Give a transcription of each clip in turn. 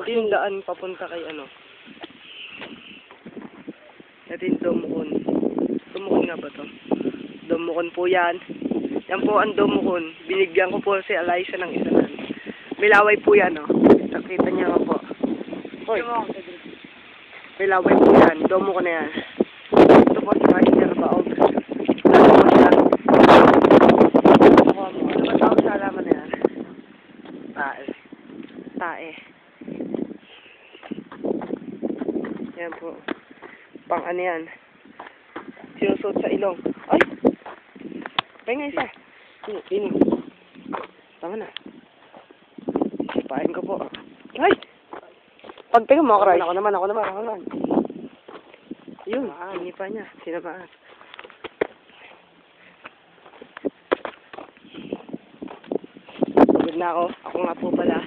Yung daan papunta kay ano. Ito yung Domukon. Domukon nga ba to? Domukon po yan. Yan po ang Domukon. Binigyan ko po si Alyssa ng isa nan. May laway po yan, oh. Nakita niya nga po. Hoy. May laway po yan. Domukon na yan. Ito po si Master Baog. Ano po siya? Ano ba tawag sa alaman na yan? Tae. Tae. Yan po. Pang ano yan. Sinusuot sa ilong. Ay! Pahinga isa. Ini. Tama na. Sipain ko po. Ay! Pagpahinga mo, Christ. Ako naman. Yun. Hindi pa niya. Sinabaan. Pagod na ako. Ako nga po pala.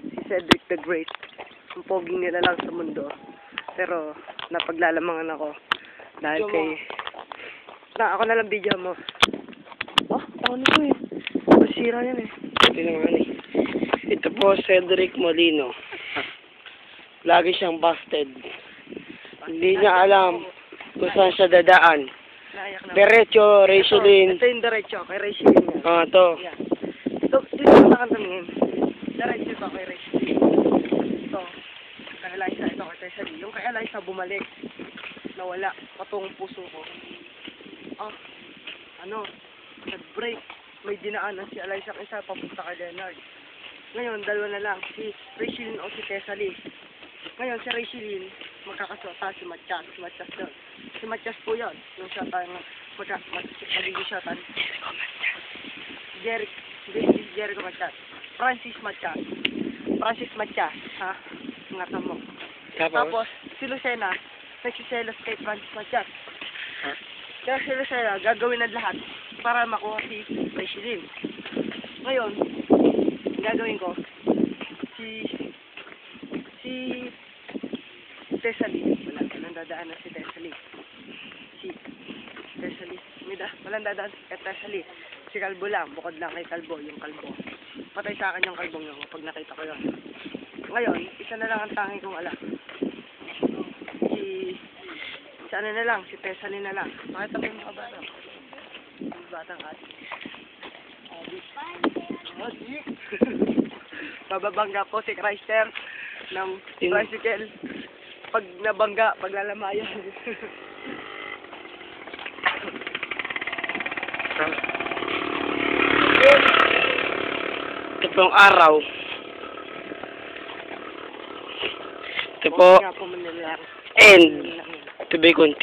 Si Cedric the Great. Ang poging nila lang sa mundo. Pero, napaglalamangan ako. Dahil kay... ako na lang video mo. Oh, taon ko eh. Masira yan eh. Ito naman eh. Ito po, Cedric Molino. Lagi siyang busted. Hindi niya alam kung saan siya dadaan. Diretso, Rachelin. Ito yung diretso, kay Rachelin yan. Ito. Yeah. Ito, dito na kantamingin. Diretso ito kay Rachelin. Ito, kay Alyssa, ito kay Cecily. Yung kay Alyssa bumalik. Nawala. Patungong puso ko. Nag-break. May dinaanan si Alyssa isa papunta kay Leonard. Ngayon, dalawa na lang. Si Rachelin o si Cecily. Ngayon, si Rachelin, magkakasota si Mathias. Si Mathias yun. Si Mathias po yun. Yung siya tayong magiging shotan. Jericho Mathias. Francis Mathias. Ha? Ingatan mo. Tapos, si Lucena, nagsiselos kay Francis Mathias. Kaya si Lucena, gagawin ng lahat para makuha si Rachelin. Ngayon, gagawin ko, si Cecily, walang dadaan na si Cecily. Walang dadaan kay Cecily. Si Kalbo lang, bukod lang kay Kalbo, yung Kalbo. Patay sa akin yung Kalbong yun pag nakita ko yun. Ngayon, isa na lang ang tangi kong alam. Si Cecily na lang. Pakita mo yung mga bata. Yung batang Adi. Bababangga po si Chrysler ng tricycle. Pag nabangga, paglalamayan. Ito pong araw. Ito po. And to be continued.